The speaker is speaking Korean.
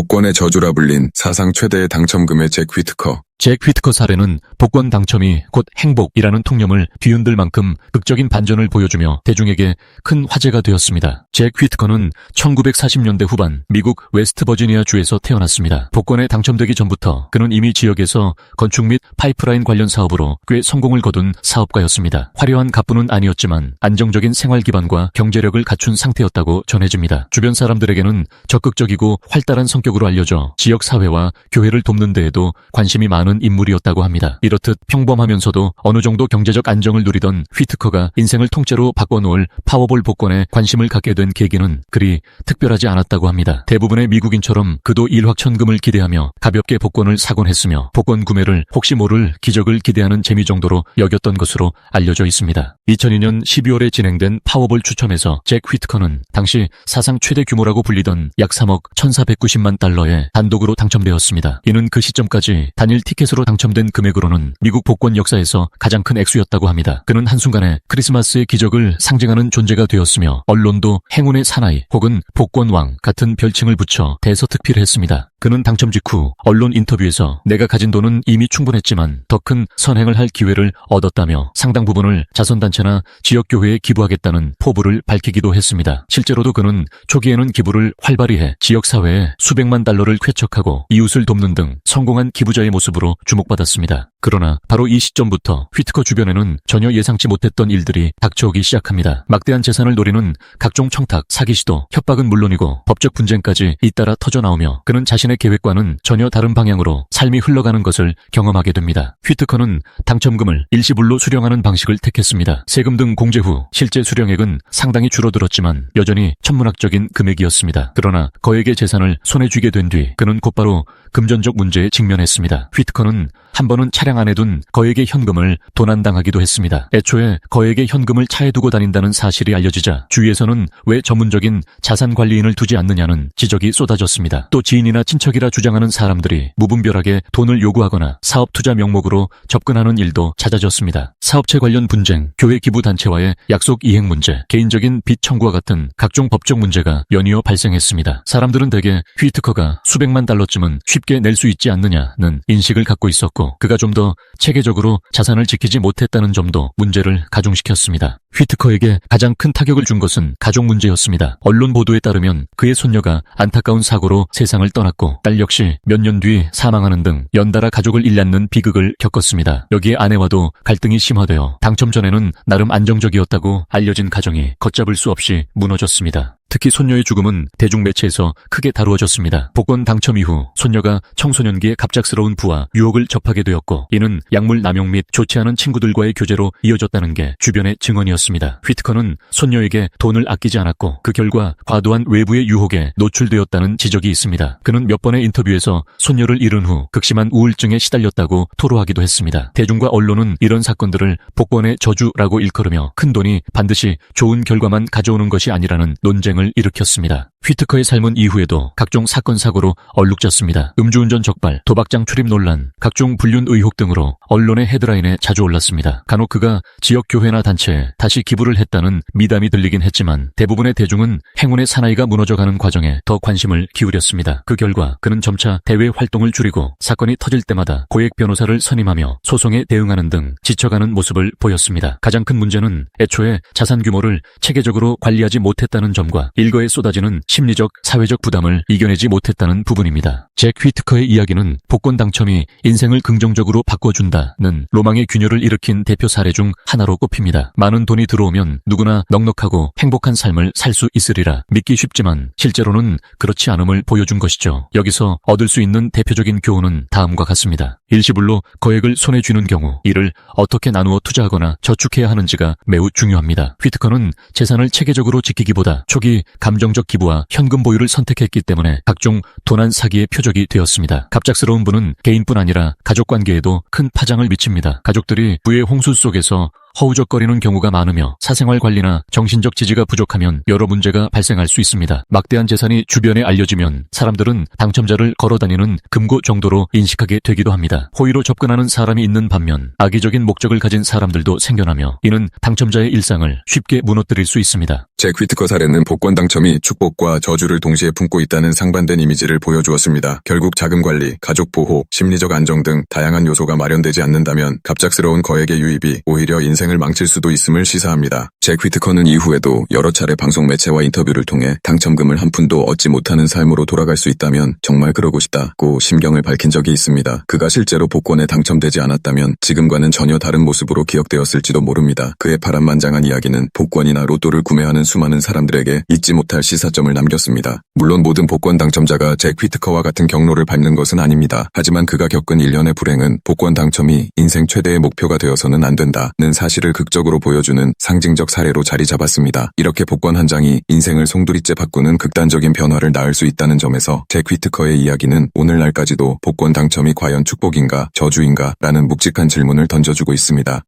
복권의 저주라 불린 사상 최대의 당첨금의 잭 휘트커. 잭 휘트커 사례는 복권 당첨이 곧 행복이라는 통념을 뒤흔들 만큼 극적인 반전을 보여주며 대중에게 큰 화제가 되었습니다. 잭 휘트커는 1940년대 후반 미국 웨스트버지니아 주에서 태어났습니다. 복권에 당첨되기 전부터 그는 이미 지역에서 건축 및 파이프라인 관련 사업으로 꽤 성공을 거둔 사업가였습니다. 화려한 갑부는 아니었지만 안정적인 생활 기반과 경제력을 갖춘 상태였다고 전해집니다. 주변 사람들에게는 적극적이고 활달한 성격으로 알려져 지역 사회와 교회를 돕는 데에도 관심이 많은 인물이었다고 합니다. 이렇듯 평범하면서도 어느 정도 경제적 안정을 누리던 휘트커가 인생을 통째로 바꿔놓을 파워볼 복권에 관심을 갖게 된 계기는 그리 특별하지 않았다고 합니다. 대부분의 미국인처럼 그도 일확천금을 기대하며 가볍게 복권을 사곤 했으며 복권 구매를 혹시 모를 기적을 기대하는 재미 정도로 여겼던 것으로 알려져 있습니다. 2002년 12월에 진행된 파워볼 추첨에서 잭 휘트커는 당시 사상 최대 규모라고 불리던 약 3억 1,490만 달러에 단독으로 당첨되었습니다. 이는 그 시점까지 단일 티켓으로 당첨된 금액으로는 미국 복권 역사에서 가장 큰 액수였다고 합니다. 그는 한순간에 크리스마스의 기적을 상징하는 존재가 되었으며 언론도 행운의 사나이 혹은 복권왕 같은 별칭을 붙여 대서특필했습니다. 그는 당첨 직후 언론 인터뷰에서 내가 가진 돈은 이미 충분했지만 더 큰 선행을 할 기회를 얻었다며 상당 부분을 자선단체나 지역교회에 기부하겠다는 포부를 밝히기도 했습니다. 실제로도 그는 초기에는 기부를 활발히 해 지역사회에 수백만 달러를 쾌척하고 이웃을 돕는 등 성공한 기부자의 모습으로 주목받았습니다. 그러나 바로 이 시점부터 휘트커 주변에는 전혀 예상치 못했던 일들이 닥쳐오기 시작합니다. 막대한 재산을 노리는 각종 청탁, 사기 시도, 협박은 물론이고 법적 분쟁까지 잇따라 터져나오며 그는 자신의 계획과는 전혀 다른 방향으로 삶이 흘러가는 것을 경험하게 됩니다. 휘트커는 당첨금을 일시불로 수령하는 방식을 택했습니다. 세금 등 공제 후 실제 수령액은 상당히 줄어들었지만 여전히 천문학적인 금액이었습니다. 그러나 거액의 재산을 손에 쥐게 된 뒤 그는 곧바로 금전적 문제에 직면했습니다. 휘트커는 한 번은 차량 안에 둔 거액의 현금을 도난당하기도 했습니다. 애초에 거액의 현금을 차에 두고 다닌다는 사실이 알려지자 주위에서는 왜 전문적인 자산관리인을 두지 않느냐는 지적이 쏟아졌습니다. 또 지인이나 친척이라 주장하는 사람들이 무분별하게 돈을 요구하거나 사업 투자 명목으로 접근하는 일도 잦아졌습니다. 사업체 관련 분쟁, 교회 기부 단체와의 약속 이행 문제, 개인적인 빚 청구와 같은 각종 법적 문제가 연이어 발생했습니다. 사람들은 대개 휘트커가 수백만 달러쯤은 쉽게 낼 수 있지 않느냐는 인식을 갖고 있었고 그가 좀 더 체계적으로 자산을 지키지 못했다는 점도 문제를 가중시켰습니다. 휘트커에게 가장 큰 타격을 준 것은 가족 문제였습니다. 언론 보도에 따르면 그의 손녀가 안타까운 사고로 세상을 떠났고 딸 역시 몇 년 뒤 사망하는 등 연달아 가족을 일낳는 비극을 겪었습니다. 여기에 아내와도 갈등이 심화되어 당첨 전에는 나름 안정적이었다고 알려진 가정이 걷잡을 수 없이 무너졌습니다. 특히 손녀의 죽음은 대중매체에서 크게 다루어졌습니다. 복권 당첨 이후 손녀가 청소년기에 갑작스러운 부와 유혹을 접하게 되었고 이는 약물 남용 및 좋지 않은 친구들과의 교제로 이어졌다는 게 주변의 증언이었습니다. 휘트커는 손녀에게 돈을 아끼지 않았고 그 결과 과도한 외부의 유혹에 노출되었다는 지적이 있습니다. 그는 몇 번의 인터뷰에서 손녀를 잃은 후 극심한 우울증에 시달렸다고 토로하기도 했습니다. 대중과 언론은 이런 사건들을 복권의 저주라고 일컬으며 큰 돈이 반드시 좋은 결과만 가져오는 것이 아니라는 논쟁을 일으켰습니다. 휘트커의 삶은 이후에도 각종 사건 사고로 얼룩졌습니다. 음주운전 적발, 도박장 출입 논란, 각종 불륜 의혹 등으로 언론의 헤드라인에 자주 올랐습니다. 간혹 그가 지역 교회나 단체에 다시 기부를 했다는 미담이 들리긴 했지만 대부분의 대중은 행운의 사나이가 무너져가는 과정에 더 관심을 기울였습니다. 그 결과 그는 점차 대외 활동을 줄이고 사건이 터질 때마다 고액 변호사를 선임하며 소송에 대응하는 등 지쳐가는 모습을 보였습니다. 가장 큰 문제는 애초에 자산 규모를 체계적으로 관리하지 못했다는 점과 일거에 쏟아지는 심리적, 사회적 부담을 이겨내지 못했다는 부분입니다. 잭 휘트커의 이야기는 복권 당첨이 인생을 긍정적으로 바꿔준다는 로망의 균열을 일으킨 대표 사례 중 하나로 꼽힙니다. 많은 돈이 들어오면 누구나 넉넉하고 행복한 삶을 살 수 있으리라 믿기 쉽지만 실제로는 그렇지 않음을 보여준 것이죠. 여기서 얻을 수 있는 대표적인 교훈은 다음과 같습니다. 일시불로 거액을 손에 쥐는 경우 이를 어떻게 나누어 투자하거나 저축해야 하는지가 매우 중요합니다. 휘트커는 재산을 체계적으로 지키기보다 초기 감정적 기부와 현금 보유를 선택했기 때문에 각종 도난 사기의 표적이 되었습니다. 갑작스러운 부는 개인뿐 아니라 가족관계에도 큰 파장을 미칩니다. 가족들이 부의 홍수 속에서 허우적거리는 경우가 많으며 사생활 관리나 정신적 지지가 부족하면 여러 문제가 발생할 수 있습니다. 막대한 재산이 주변에 알려지면 사람들은 당첨자를 걸어다니는 금고 정도로 인식하게 되기도 합니다. 호의로 접근하는 사람이 있는 반면 악의적인 목적을 가진 사람들도 생겨나며 이는 당첨자의 일상을 쉽게 무너뜨릴 수 있습니다. 잭 휘트커 사례는 복권 당첨이 축복과 저주를 동시에 품고 있다는 상반된 이미지를 보여주었습니다. 결국 자금 관리, 가족 보호, 심리적 안정 등 다양한 요소가 마련되지 않는다면 갑작스러운 거액의 유입이 오히려 인생을 망칠 수도 있음을 시사합니다. 잭 휘트커는 이후에도 여러 차례 방송 매체와 인터뷰를 통해 당첨금을 한 푼도 얻지 못하는 삶으로 돌아갈 수 있다면 정말 그러고 싶다고 심경을 밝힌 적이 있습니다. 그가 실제로 복권에 당첨되지 않았다면 지금과는 전혀 다른 모습으로 기억되었을지도 모릅니다. 그의 파란만장한 이야기는 복권이나 로또를 구매하는 수많은 사람들에게 잊지 못할 시사점을 남겼습니다. 물론 모든 복권 당첨자가 잭 휘트커와 같은 경로를 밟는 것은 아닙니다. 하지만 그가 겪은 일련의 불행은 복권 당첨이 인생 최대의 목표가 되어서는 안 된다는 사실을 극적으로 보여주는 상징적 사례로 자리 잡았습니다. 이렇게 복권 한 장이 인생을 송두리째 바꾸는 극단적인 변화를 낳을 수 있다는 점에서 잭 휘트커의 이야기는 오늘날까지도 복권 당첨이 과연 축복인가 저주인가 라는 묵직한 질문을 던져주고 있습니다.